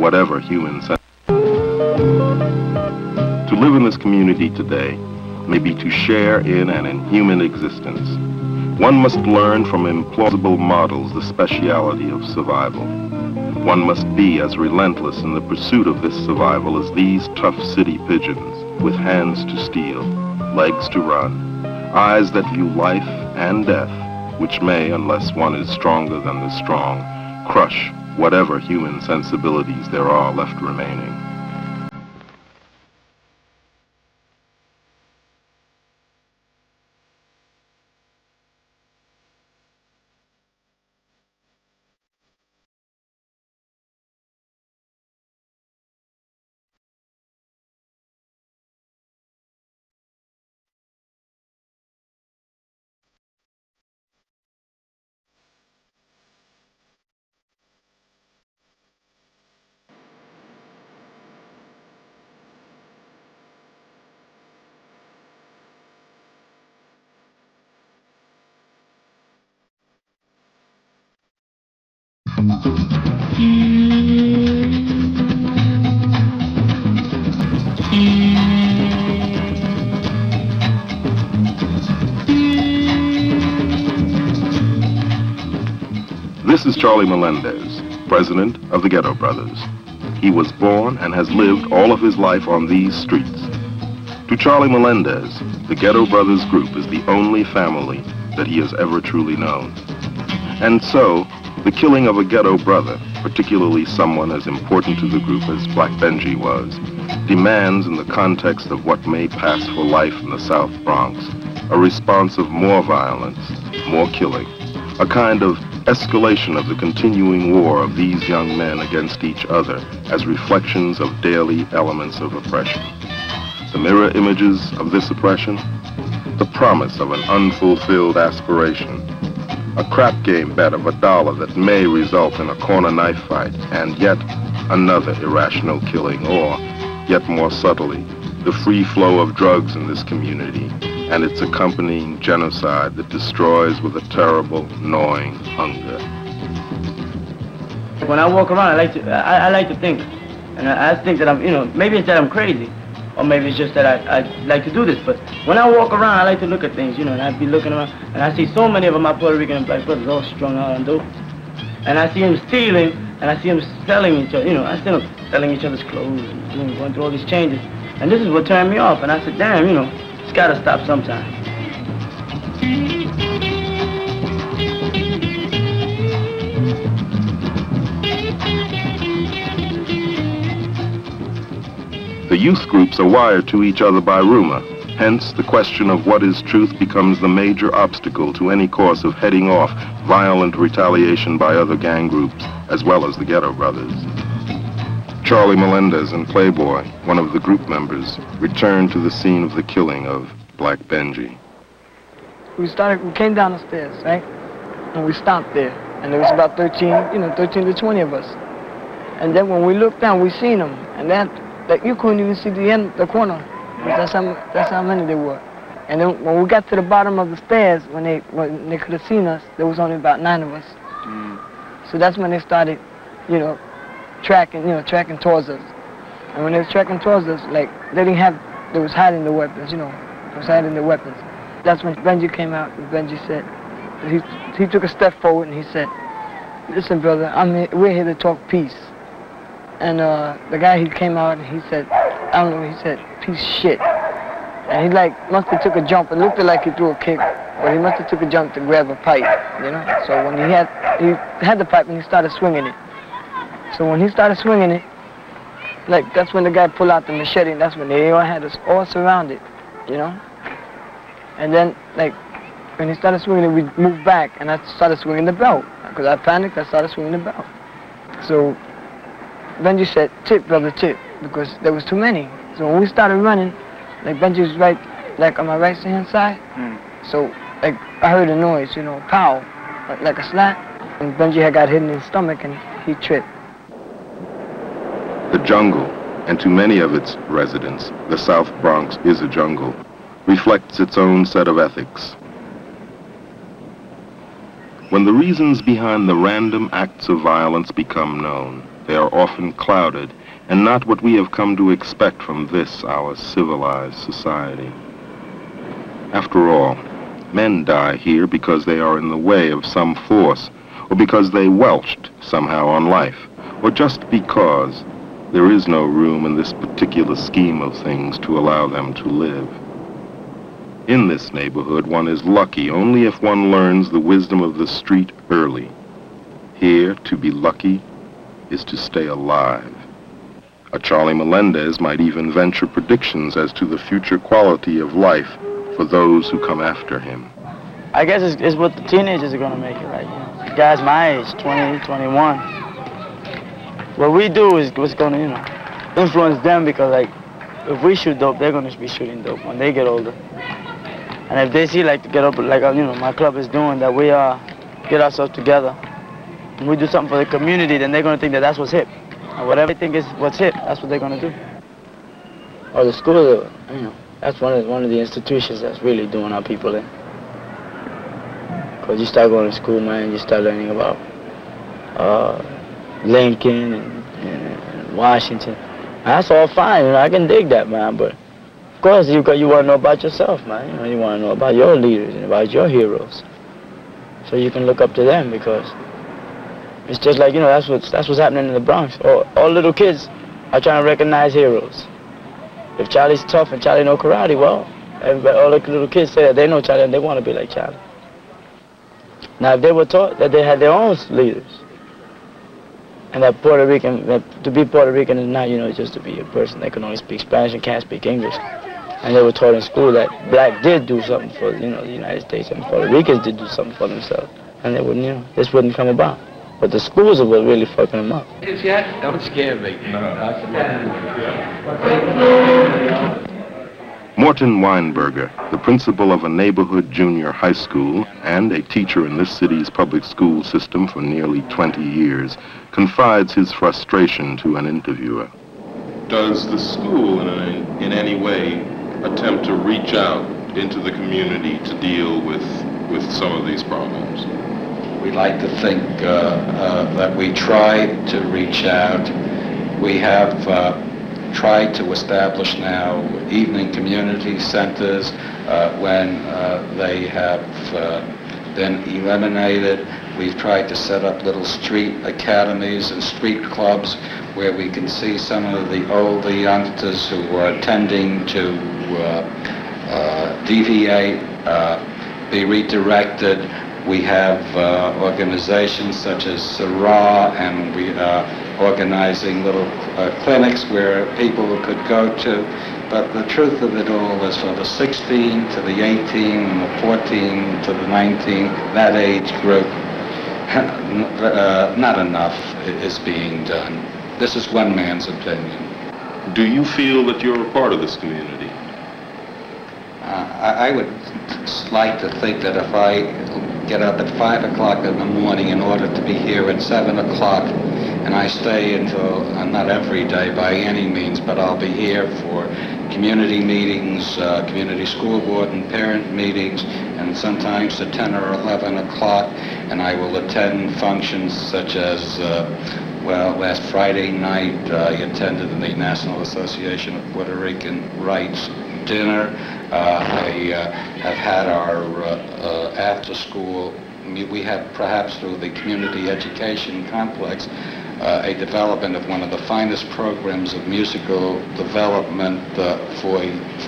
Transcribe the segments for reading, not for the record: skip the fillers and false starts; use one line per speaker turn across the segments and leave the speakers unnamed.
whatever human sense. To live in this community today may be to share in an inhuman existence. One must learn from implausible models the speciality of survival. One must be as relentless in the pursuit of this survival as these tough city pigeons, with hands to steal, legs to run, eyes that view life and death, which may, unless one is stronger than the strong, crush whatever human sensibilities there are left remaining. This is Charlie Melendez, president of the Ghetto Brothers. He was born and has lived all of his life on these streets. To Charlie Melendez, the Ghetto Brothers group is the only family that he has ever truly known. And so, the killing of a ghetto brother, particularly someone as important to the group as Black Benji was, demands, in the context of what may pass for life in the South Bronx, a response of more violence, more killing, a kind of escalation of the continuing war of these young men against each other as reflections of daily elements of oppression. The mirror images of this oppression, the promise of an unfulfilled aspiration, a crap game bet of $1 that may result in a corner knife fight, and yet another irrational killing, or, yet more subtly, the free flow of drugs in this community and its accompanying genocide that destroys with a terrible, gnawing hunger.
When I walk around, I like to think, and I think that I'm, maybe it's that I'm crazy, or maybe it's just that I like to do this, but when I walk around, I like to look at things, and I'd be looking around, and I see so many of my Puerto Rican and Black brothers all strung out on dope, and I see them stealing, and I see them selling each other, I see them selling each other's clothes, and going through all these changes, and this is what turned me off, and I said, damn, it's gotta stop sometime.
The youth groups are wired to each other by rumor. Hence, the question of what is truth becomes the major obstacle to any course of heading off violent retaliation by other gang groups, as well as the Ghetto Brothers. Charlie Melendez and Playboy, one of the group members, returned to the scene of the killing of Black Benji.
We came down the stairs, right? And we stopped there. And there was about 13 to 20 of us. And then when we looked down, we seen them. And that you couldn't even see the end, the corner. That's how many there were. And then when we got to the bottom of the stairs, when they could have seen us, there was only about 9 of us. So that's when they started, tracking towards us. And when they was tracking towards us, they was hiding the weapons, That's when Benji came out, and Benji said, he took a step forward and he said, listen, brother, we're here to talk peace. And the guy, he came out and he said, he said, piece of shit. And he must have took a jump. It looked like he threw a kick, but he must have took a jump to grab a pipe, So when he had the pipe and he started swinging it. So when he started swinging it, that's when the guy pulled out the machete, and that's when they all had us all surrounded, And then, when he started swinging it, we moved back, and I started swinging the belt. Because I panicked, I started swinging the belt. So Benji said, tip, brother, tip, because there was too many. So when we started running, Benji was right, on my right-hand side. So, I heard a noise, pow, like a slap. And Benji had got hit in his stomach, and he tripped.
The jungle, and to many of its residents, the South Bronx is a jungle, reflects its own set of ethics. When the reasons behind the random acts of violence become known, They are often clouded, and not what we have come to expect from this, our civilized society. After all, men die here because they are in the way of some force, or because they welched somehow on life, or just because there is no room in this particular scheme of things to allow them to live. In this neighborhood, one is lucky only if one learns the wisdom of the street early. Here, to be lucky is to stay alive. A Charlie Melendez might even venture predictions as to the future quality of life for those who come after him.
I guess it's what the teenagers are going to make it, right? You know, guys my age, 20, 21. What we do is what's going to, influence them, because, like, if we shoot dope, they're going to be shooting dope when they get older. And if they see, like, get up, like, my club is doing, that we get ourselves together, and we do something for the community, then they're going to think that that's what's hip. And whatever they think is what's hip, that's what they're going to do. Or the school, that's one of the institutions that's really doing our people in. Because you start going to school, man, you start learning about Lincoln and Washington. That's all fine, I can dig that, man, but of course you want to know about yourself, man. You want to know about your leaders and about your heroes. So you can look up to them, because it's just like, that's what's happening in the Bronx. All little kids are trying to recognize heroes. If Charlie's tough and Charlie know karate, well, all the little kids say that they know Charlie and they want to be like Charlie. Now, if they were taught that they had their own leaders, and that to be Puerto Rican is not, just to be a person that can only speak Spanish and can't speak English. And they were taught in school that black did do something for, the United States, and Puerto Ricans did do something for themselves. And they wouldn't, this wouldn't come about. But the schools are what really fucking them up.
Don't scare me.
Morton Weinberger, the principal of a neighborhood junior high school and a teacher in this city's public school system for nearly 20 years, confides his frustration to an interviewer. Does the school in any way attempt to reach out into the community to deal with some of these problems?
We like to think that we try to reach out. We have tried to establish now evening community centers when they have been eliminated. We've tried to set up little street academies and street clubs where we can see some of the older youngsters who are tending to deviate, be redirected. We have organizations such as Sarah, and we are organizing little clinics where people could go to. But the truth of it all is, for the 16 to the 18 and the 14 to the 19, that age group, not enough is being done. This is one man's opinion.
Do you feel that you're a part of this community?
I would like to think that if I get up at 5 o'clock in the morning in order to be here at 7 o'clock, and I stay until, not every day by any means, but I'll be here for community meetings, community school board and parent meetings, and sometimes at 10 or 11 o'clock, and I will attend functions such as, last Friday night I attended the National Association of Puerto Rican Rights dinner. I have had our after school, we have perhaps through the community education complex, a development of one of the finest programs of musical development for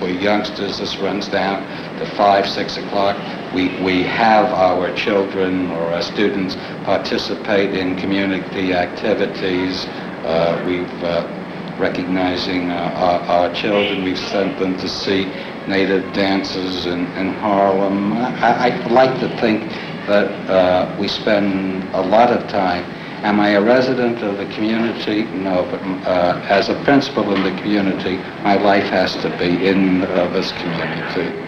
youngsters. This runs down to 5, 6 o'clock. We have our children or our students participate in community activities. We've recognizing our children, we've sent them to see native dances in Harlem. I'd like to think that we spend a lot of time. Am I a resident of the community? No, but as a principal in the community, my life has to be in this community.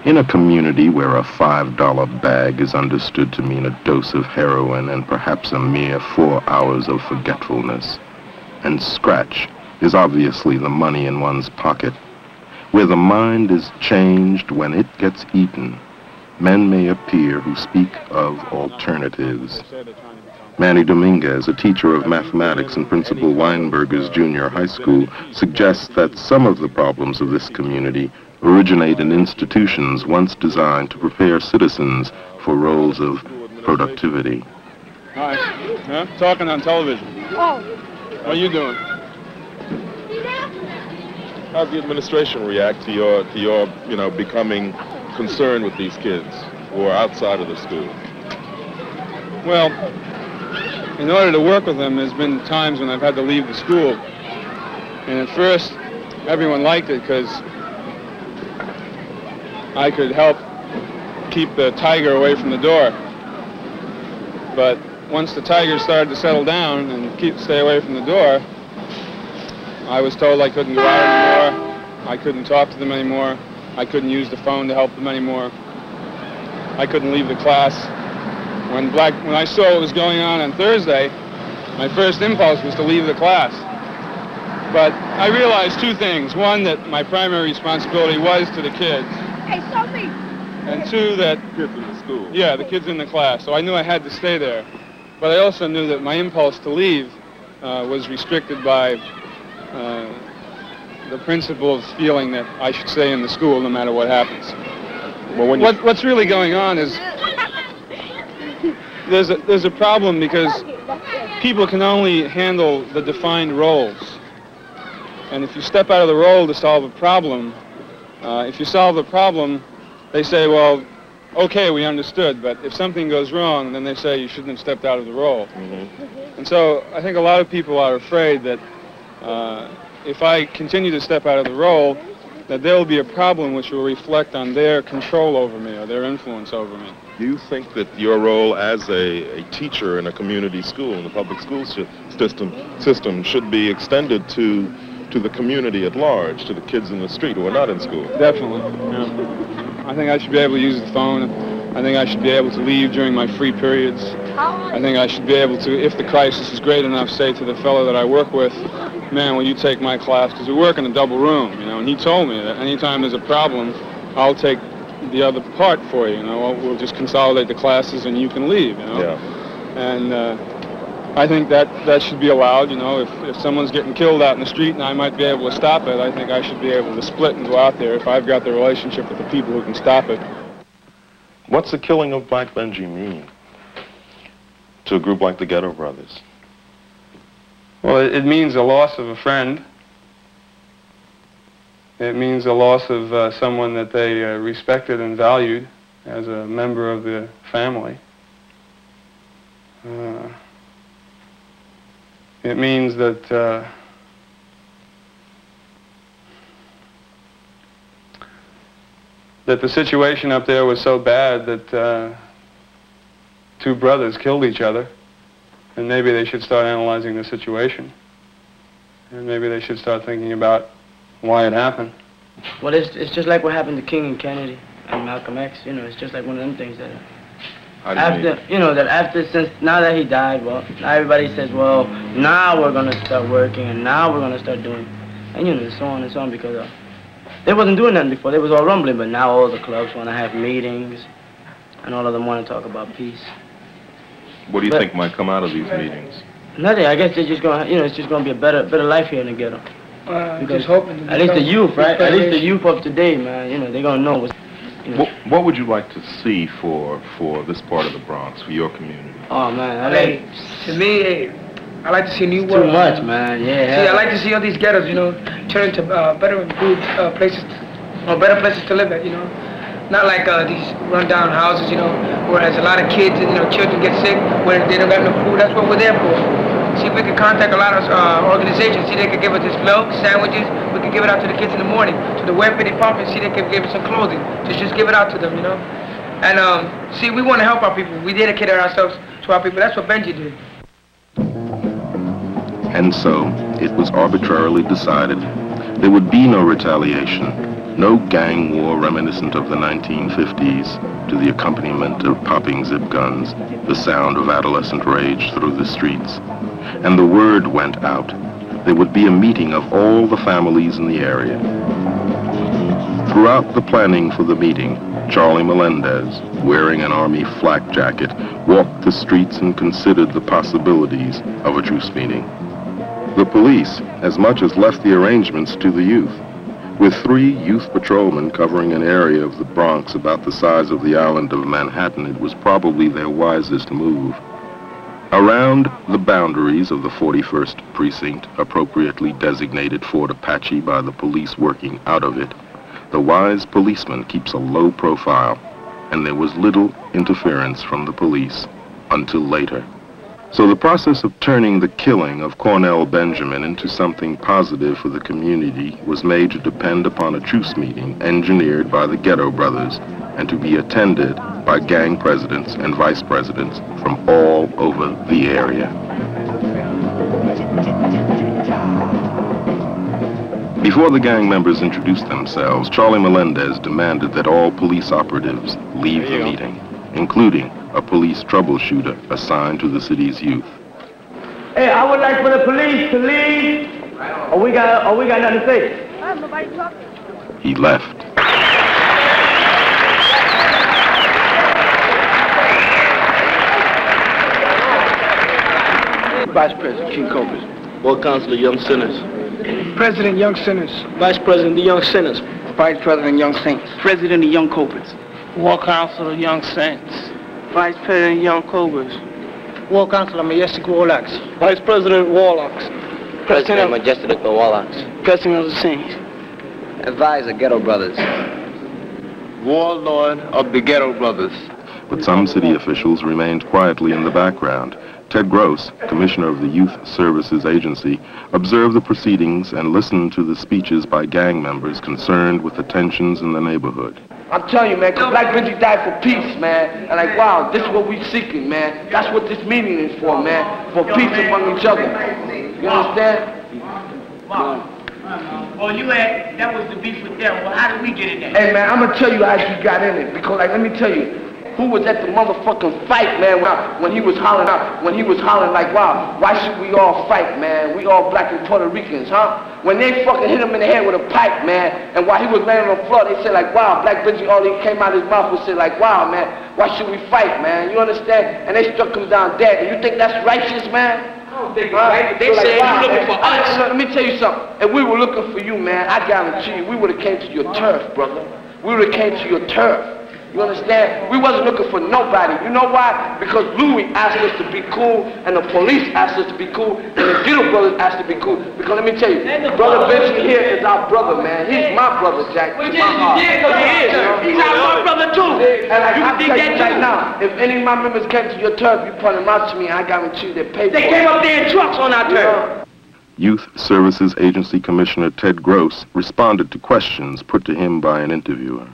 In a community where a $5 bag is understood to mean a dose of heroin and perhaps a mere 4 hours of forgetfulness, and scratch is obviously the money in one's pocket, where the mind is changed when it gets eaten, men may appear who speak of alternatives. Manny Dominguez, a teacher of mathematics in Principal Weinberger's junior high school, suggests that some of the problems of this community originate in institutions once designed to prepare citizens for roles of productivity.
Hi. Huh? Talking on television.
Oh.
How are you doing?
How's the administration react to your becoming concerned with these kids who are outside of the school?
Well, in order to work with them, there's been times when I've had to leave the school. And at first, everyone liked it because I could help keep the tiger away from the door. But once the tiger started to settle down and stay away from the door, I was told I couldn't go out anymore, I couldn't talk to them anymore, I couldn't use the phone to help them anymore, I couldn't leave the class. When I saw what was going on Thursday, my first impulse was to leave the class. But I realized two things. One, that my primary responsibility was to the kids.
Hey, show me.
And two, that...
Kids in the school.
Yeah, the kids in the class. So I knew I had to stay there. But I also knew that my impulse to leave was restricted by the principal's feeling that I should stay in the school no matter what happens. Well, what's really going on is there's a problem because people can only handle the defined roles. And if you step out of the role to solve a problem, if you solve the problem, they say, well, okay, we understood, but if something goes wrong, then they say you shouldn't have stepped out of the role. Mm-hmm. And so I think a lot of people are afraid that if I continue to step out of the role, that there will be a problem which will reflect on their control over me or their influence over me.
Do you think that your role as a teacher in a community school, in the public school system should be extended to the community at large, to the kids in the street who are not in school?
Definitely. Yeah. I think I should be able to use the phone. I think I should be able to leave during my free periods. I think I should be able to, if the crisis is great enough, say to the fellow that I work with, man, will you take my class? Because we work in a double room, and he told me that anytime there's a problem, I'll take the other part for you, we'll just consolidate the classes and you can leave,
Yeah.
And I think that should be allowed, if someone's getting killed out in the street and I might be able to stop it, I think I should be able to split and go out there if I've got the relationship with the people who can stop it.
What's the killing of Black Benji mean to a group like the Ghetto Brothers?
Well, it means a loss of a friend. It means a loss of someone that they respected and valued as a member of the family. It means that the situation up there was so bad that two brothers killed each other, and maybe they should start analyzing the situation, and maybe they should start thinking about why it happened.
Well, it's just like what happened to King and Kennedy and Malcolm X. It's just like one of them things that since now that he died, well, now everybody says, well, now we're gonna start working and now we're gonna start doing, and so on and so on, because they wasn't doing nothing before. They was all rumbling, but now all the clubs want to have meetings, and all of them want to talk about peace.
What do you think might come out of these meetings?
Nothing. I guess they're just gonna, it's just gonna be a better life here in the ghetto.
Just hoping.
At least the youth, right? At least the youth of today, man. They're gonna know what's.
What would you like to see for this part of the Bronx, for your community?
Oh man,
to me, I like to see new world.
Too much, man. Yeah.
See, I like to see all these ghettos, turn into better improved places, or better places to live at, Not like these run-down houses, whereas a lot of kids and children get sick when they don't got no food. That's what we're there for. See if we can contact a lot of organizations. See, they could give us this milk, sandwiches. We could give it out to the kids in the morning. To the welfare department, see, they could give us some clothing. Just give it out to them, And see, we want to help our people. We dedicated ourselves to our people. That's what Benji did.
And so, it was arbitrarily decided there would be no retaliation, no gang war reminiscent of the 1950s, to the accompaniment of popping zip guns, the sound of adolescent rage through the streets. And the word went out. There would be a meeting of all the families in the area. Throughout the planning for the meeting, Charlie Melendez, wearing an Army flak jacket, walked the streets and considered the possibilities of a truce meeting. The police as much as left the arrangements to the youth. With 3 youth patrolmen covering an area of the Bronx about the size of the island of Manhattan, it was probably their wisest move. Around the boundaries of the 41st Precinct, appropriately designated Fort Apache by the police working out of it, the wise policeman keeps a low profile, and there was little interference from the police until later. So the process of turning the killing of Cornell Benjamin into something positive for the community was made to depend upon a truce meeting engineered by the Ghetto Brothers and to be attended by gang presidents and vice presidents from all over the area. Before the gang members introduced themselves, Charlie Melendez demanded that all police operatives leave the meeting, including a police troubleshooter assigned to the city's youth.
Hey, I would like for the police to leave. Or we got nothing to say.
Nobody talking.
He left.
Vice President King Cobras.
Ward Councilor Young Sinners.
President Young Sinners.
Vice President the Young Sinners.
Vice President Young Saints.
President the Young Cobras.
War Councilor Young Saints.
Vice President Young Cobras.
War Councilor Majestic Warlocks.
Vice President Warlocks.
President Majestic the Warlocks.
President of the Saints.
Advisor Ghetto Brothers.
Warlord of the Ghetto Brothers.
But some city officials remained quietly in the background. Ted Gross, commissioner of the Youth Services Agency, observed the proceedings and listened to the speeches by gang members concerned with the tensions in the neighborhood.
I'm telling you, man, because Black Benji died for peace, man. And like, wow, this is what we're seeking, man. That's what this meeting is for, man. For peace among each other. You understand?
Wow. Well, that was the beef with them. Well, how did we get in there?
Hey, man, I'm going to tell you how you got in it. Because, like, let me tell you, who was at the motherfucking fight, man, when he was hollering out, like, wow, why should we all fight, man? We all Black and Puerto Ricans, huh? When they fucking hit him in the head with a pipe, man, and while he was laying on the floor, they said, like, wow, Black Benji, all he came out of his mouth was say, like, wow, man, why should we fight, man? You understand? And they struck him down dead. And you think that's righteous, man?
I don't think it's right. They said you looking for us.
Let me tell you something. If we were looking for you, man, I guarantee you, we would have came to your turf, brother. We would have came to your turf. You understand? We wasn't looking for nobody. You know why? Because Louis asked us to be cool, and the police asked us to be cool, and the Ghetto Brothers asked to be cool. Because let me tell you, Brother Benji here is our brother, man. He's my brother, Jack.
Well, yeah, because he is. He's our brother, too.
And like,
You
I
think
tell you
that,
right
too?
now, if any of my members came to your turf, you point them out to me, I guarantee you they pay for it.
They came up there in trucks on our turf.
Youth Services Agency Commissioner Ted Gross responded to questions put to him by an interviewer.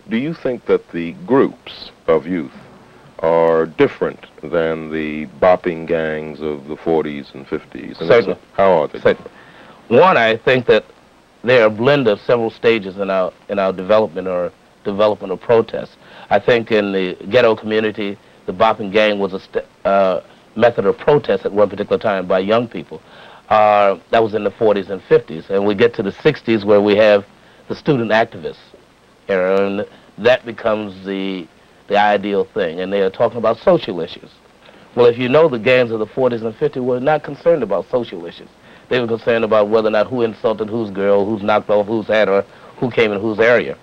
Do you think that the groups of youth are different than the bopping gangs of the 40s and 50s? And
Certainly.
How are they?
Certainly. One, I think that they're a blend of several stages in our development of protest. I think in the ghetto community, the bopping gang was a method of protest at one particular time by young people. That was in the 40s and 50s. And we get to the 60s where we have the student activists era, and that becomes the ideal thing. And they are talking about social issues. Well, if you know the gangs of the 40s and 50s were not concerned about social issues. They were concerned about whether or not who insulted whose girl, who's knocked off whose hat, or who came in whose area.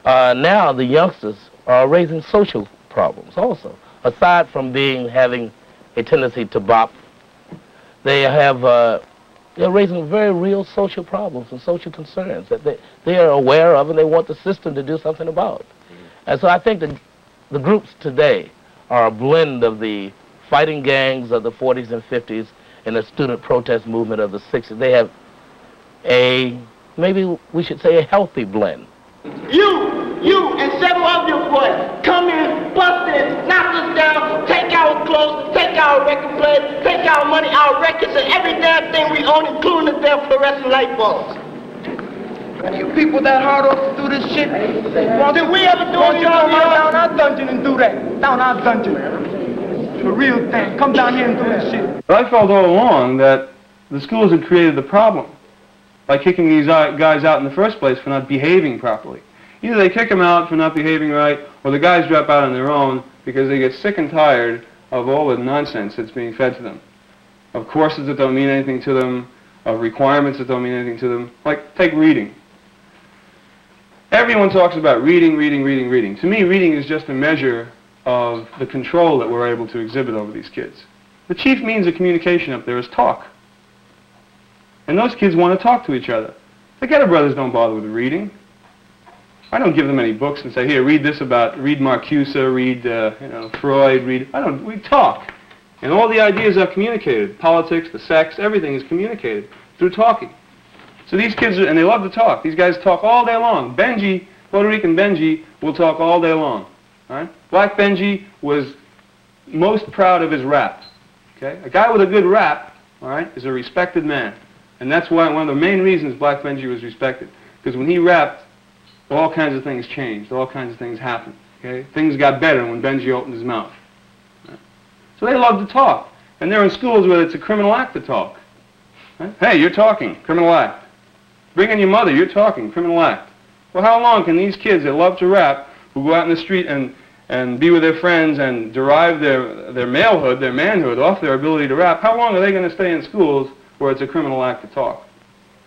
Now the youngsters are raising social problems also. Aside from having a tendency to bop, they're raising very real social problems and social concerns that they are aware of, and they want the system to do something about. Mm-hmm. And so I think the groups today are a blend of the fighting gangs of the 40s and 50s and the student protest movement of the 60s. They have maybe we should say, a healthy blend.
You and several of your boys come in, bust in, knock us down, take our clothes, take our record players, take our money, our records, and every damn thing we own, including the damn fluorescent light bulbs.
And you people that hard off to do this shit?
Did we ever do it?
Down our dungeon and do that. Down our dungeon. The real thing. Come down here and do this shit.
But I felt all along that the schools had created the problem by kicking these guys out in the first place for not behaving properly. Either they kick them out for not behaving right, or the guys drop out on their own because they get sick and tired of all the nonsense that's being fed to them, of courses that don't mean anything to them, of requirements that don't mean anything to them. Like, take reading. Everyone talks about reading, reading, reading, reading. To me, reading is just a measure of the control that we're able to exhibit over these kids. The chief means of communication up there is talk. And those kids want to talk to each other. The Ghetto Brothers don't bother with reading. I don't give them any books and say, here, read this about, read Marcuse, read, Freud, we talk. And all the ideas are communicated. Politics, the sex, everything is communicated through talking. So these kids, and they love to talk. These guys talk all day long. Benji, Puerto Rican Benji, will talk all day long. All right? Black Benji was most proud of his rap. Okay? A guy with a good rap, all right, is a respected man. And that's why one of the main reasons Black Benji was respected. Because when he rapped, all kinds of things changed. All kinds of things happened. Okay? Things got better when Benji opened his mouth. Right? So they love to talk. And they're in schools where it's a criminal act to talk. Right? Hey, you're talking, criminal act. Bring in your mother, you're talking, criminal act. Well, how long can these kids that love to rap, who go out in the street and be with their friends and derive their malehood, their manhood, off their ability to rap, how long are they going to stay in schools where it's a criminal act to talk?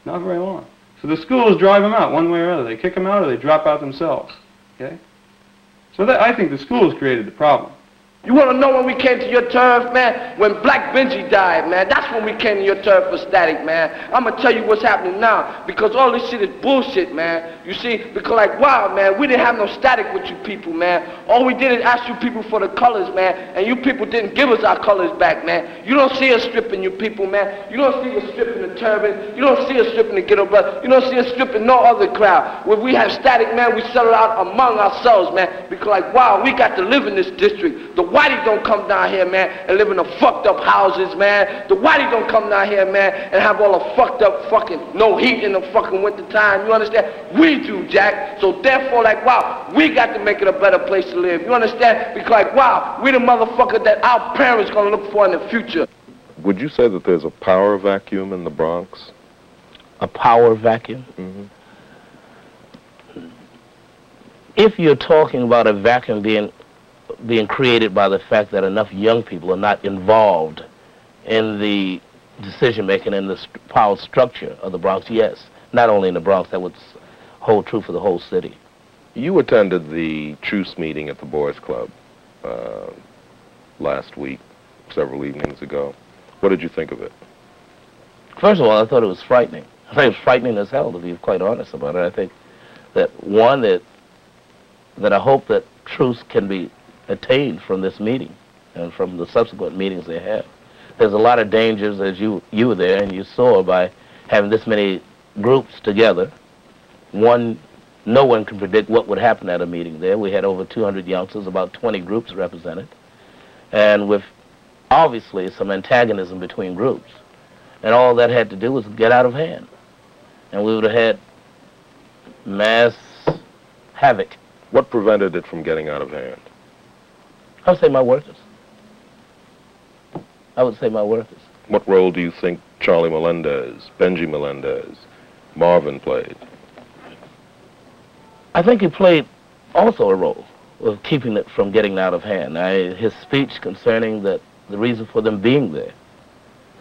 Not very long. So the schools drive them out one way or another. They kick them out or they drop out themselves. Okay? So I think the schools created the problem.
You want to know when we came to your turf, man? When Black Benji died, man. That's when we came to your turf for Static, man. I'm going to tell you what's happening now. Because all this shit is bullshit, man. You see? Because like, wow, man, we didn't have no Static with you people, man. All we did is ask you people for the colors, man. And you people didn't give us our colors back, man. You don't see us stripping you people, man. You don't see us stripping the turban. You don't see us stripping the Ghetto Brothers. You don't see us stripping no other crowd. When we have Static, man, we settle out among ourselves, man. Because like, wow, we got to live in this district. The whitey don't come down here, man, and live in the fucked up houses, man. The whitey don't come down here, man, and have all the fucked up fucking no heat in the fucking winter time. You understand? We do, Jack. So therefore, like, wow, we got to make it a better place to live. You understand? Because like, wow, we the motherfucker that our parents gonna look for in the future.
Would you say that there's a power vacuum in the Bronx?
A power vacuum?
Mm-hmm.
If you're talking about a vacuum being created by the fact that enough young people are not involved in the decision-making and the power structure of the Bronx, yes. Not only in the Bronx, that would hold true for the whole city.
You attended the truce meeting at the Boys Club last week, several evenings ago. What did you think of it?
First of all, I thought it was frightening. I think it was frightening as hell, to be quite honest about it. I think that, one, that I hope that truce can be attained from this meeting and from the subsequent meetings they have. There's a lot of dangers, as you were there and you saw, by having this many groups together. One, no one can predict what would happen at a meeting there. We had over 200 youngsters, about 20 groups represented, and with obviously some antagonism between groups. And all that had to do was get out of hand. And we would have had mass havoc.
What prevented it from getting out of hand?
I would say my workers. I would say my workers.
What role do you think Charlie Melendez, Benji Melendez, Marvin played?
I think he played also a role of keeping it from getting out of hand. His speech concerning the reason for them being there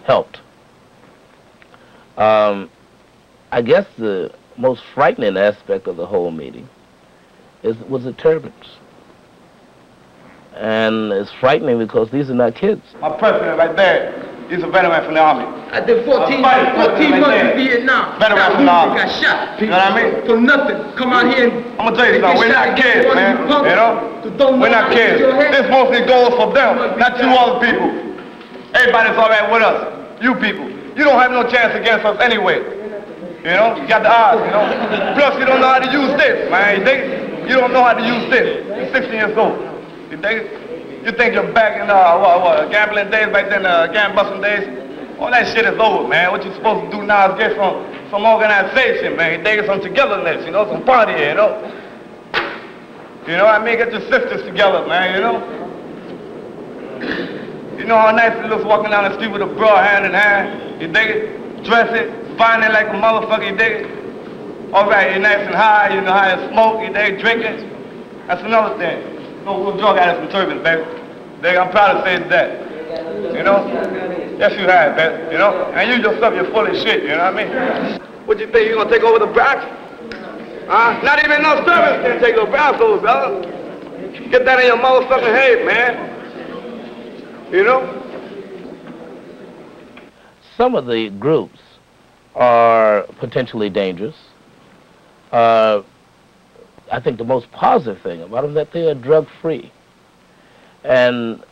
helped. I guess the most frightening aspect of the whole meeting was the turbans. And it's frightening because these are not kids.
My president right there, he's a veteran from the army.
I did 14 months in Vietnam.
Veteran from the army.
Got shot.
You know what I mean?
For nothing. Come out here and...
I'm gonna tell you something, we're not kids, man. You know? We're not kids. This mostly goes for them, not you other people. Everybody's all right with us. You people. You don't have no chance against us anyway. You know? You got the odds, you know? Plus, you don't know how to use this, man. You think? You don't know how to use this. You're 16 years old. You think you're back in gambling days, back then, gambling busting days? All that shit is over, man. What you're supposed to do now is get some organization, man. You think some togetherness, you know, some party, you know. You know what I mean? Get your sisters together, man, you know. You know how nice it looks walking down the street with a bra hand in hand? You dig it? Dress it, find it like a motherfucker, you dig it? All right, you're nice and high, you know how to smoke, you there drinking. That's another thing. We'll drug addicts with turbans, baby. I'm proud to say that. You know? Yes, you have, baby. You know? And you yourself, you're full of shit, you know what I mean? What you think, you gonna take over the Bronx? Not even no servants can take over Bronx, brother. Get that in your motherfucking head, man. You know?
Some of the groups are potentially dangerous. I think the most positive thing about them is that they are drug-free. And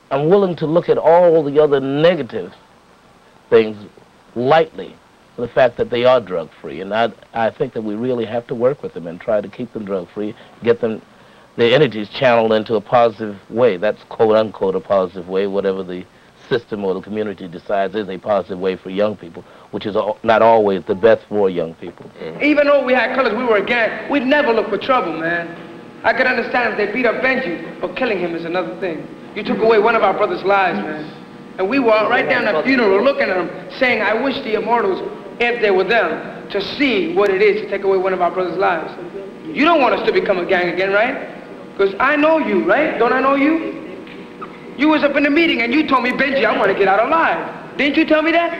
I'm willing to look at all the other negative things lightly, the fact that they are drug-free. And I think that we really have to work with them and try to keep them drug-free, get them, their energies channeled into a positive way. That's quote-unquote a positive way, whatever the system or the community decides is a positive way for young people, which is not always the best for young people.
Even though we had colors, we were a gang, we'd never look for trouble, man. I could understand if they beat up Benji, but killing him is another thing. You took away one of our brother's lives, man. And we were right down at the funeral looking at him, saying, I wish the immortals, if they were them, to see what it is to take away one of our brother's lives. You don't want us to become a gang again, right? Because I know you, right? Don't I know you? You was up in the meeting and you told me, Benji, I want to get out alive. Didn't you tell me that?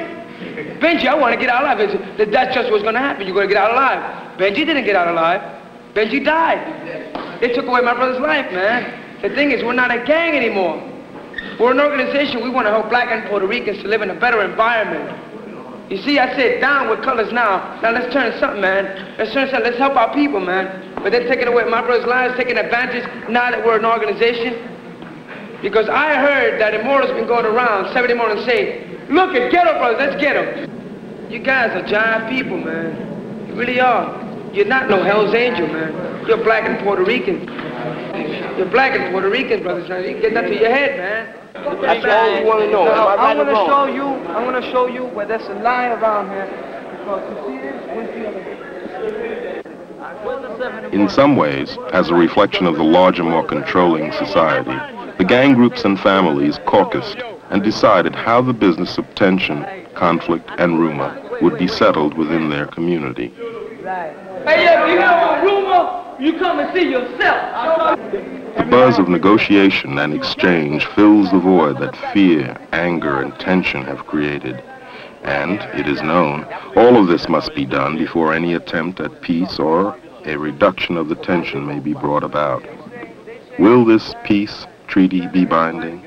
Benji, I want to get out alive. That's just what's going to happen. You're going to get out alive. Benji didn't get out alive. Benji died. They took away my brother's life, man. The thing is, we're not a gang anymore. We're an organization. We want to help Black and Puerto Ricans to live in a better environment. You see, I said down with colors now. Now let's turn something, man. Let's turn something. Let's help our people, man. But they're taking away my brother's lives, taking advantage now that we're an organization. Because I heard that Immortal's been going around Saturday morning and say, look at Ghetto Brothers, let's get them. You guys are giant people, man. You really are. You're not no Hell's Angel, man. You're Black and Puerto Rican. You're Black and Puerto Rican, brothers. Now you can get that to your head, man. That's all you want to know. I'm going to show you where there's a line around here. Because you see this?
In some ways, as a reflection of the larger, more controlling society, the gang groups and families caucused and decided how the business of tension, conflict, and rumor would be settled within their community.
Hey, if you have a rumor, you come and see yourself.
The buzz of negotiation and exchange fills the void that fear, anger, and tension have created. And, it is known, all of this must be done before any attempt at peace or a reduction of the tension may be brought about. Will this peace treaty be binding?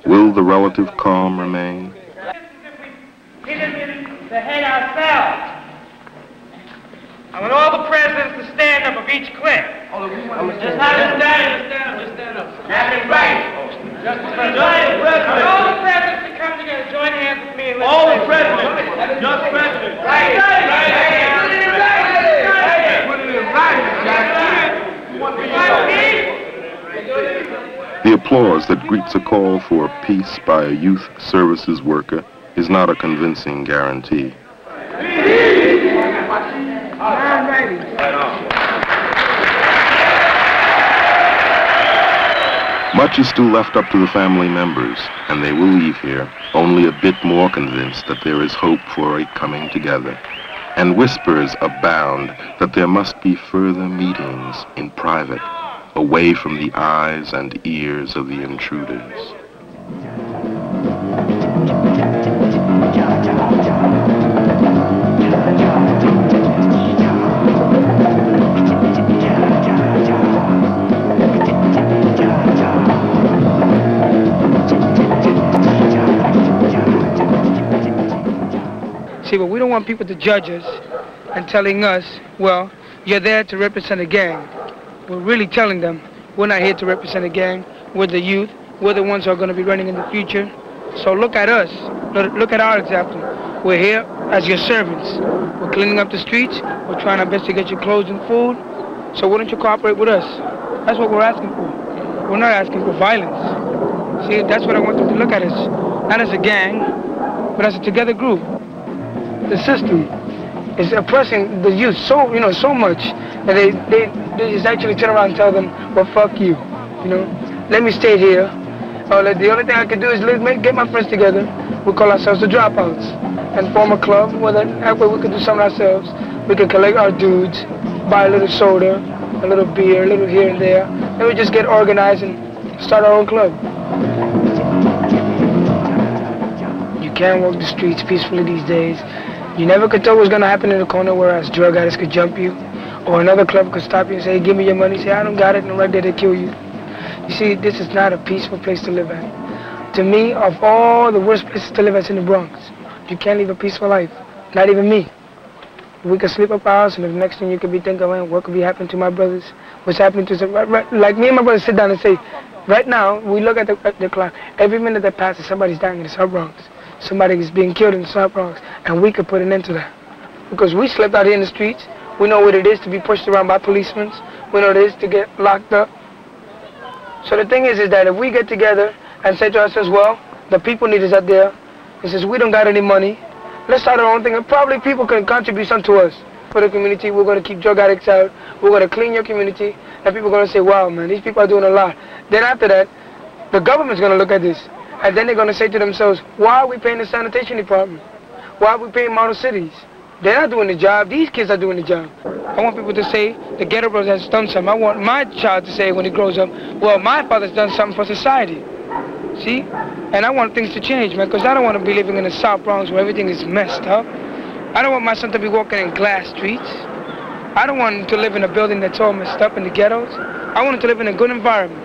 Will the relative calm remain?
To head ourselves. I want all the presidents to stand up of each clique. Just not just stand up. Have it right. Just the president. All the presidents to come together, join hands with me and let's all the presidents. Just presidents. Right. Put it in writing.
The applause that greets a call for peace by a youth services worker is not a convincing guarantee. Much is still left up to the family members, and they will leave here only a bit more convinced that there is hope for a coming together. And whispers abound that there must be further meetings in private, away from the eyes and ears of the intruders.
See, but we don't want people to judge us and telling us, well, you're there to represent a gang. We're really telling them, we're not here to represent a gang. We're the youth. We're the ones who are going to be running in the future. So look at us. Look at our example. We're here as your servants. We're cleaning up the streets. We're trying our best to get you clothes and food. So why don't you cooperate with us? That's what we're asking for. We're not asking for violence. See, that's what I want them to look at us. Not as a gang, but as a together group. The system is oppressing the youth so much that they just actually turn around and tell them, well, fuck you, let me stay here. The only thing I can do is get my friends together. We call ourselves the Dropouts and form a club where that way we can do something ourselves. We could collect our dudes, buy a little soda, a little beer, a little here and there, and we just get organized and start our own club. You can't walk the streets peacefully these days. You never could tell what's gonna happen in the corner, whereas drug addicts could jump you, or another club could stop you and say, give me your money. Say, I don't got it, and right there they kill you. You see, this is not a peaceful place to live at. To me, of all the worst places to live at in the Bronx, you can't live a peaceful life. Not even me. We could sleep up our house, and the next thing you could be thinking, man, what could be happening to my brothers? What's happening to some? Like me and my brothers sit down and say, right now, we look at the clock. Every minute that passes, somebody's dying in the South Bronx. Somebody is being killed in the South Bronx, and we could put an end to that. Because we slept out here in the streets. We know what it is to be pushed around by policemen. We know what it is to get locked up. So the thing is that if we get together and say to ourselves, well, the people need us out there, and says we don't got any money, let's start our own thing, and probably people can contribute something to us. For the community, we're going to keep drug addicts out, we're going to clean your community, and people are going to say, wow, man, these people are doing a lot. Then after that, the government's going to look at this, and then they're going to say to themselves, why are we paying the sanitation department? Why are we paying model cities? They're not doing the job, these kids are doing the job. I want people to say, the Ghetto Brothers has done something. I want my child to say when he grows up, well, my father's done something for society. See? And I want things to change, man, because I don't want to be living in the South Bronx where everything is messed up. I don't want my son to be walking in glass streets. I don't want him to live in a building that's all messed up in the ghettos. I want him to live in a good environment.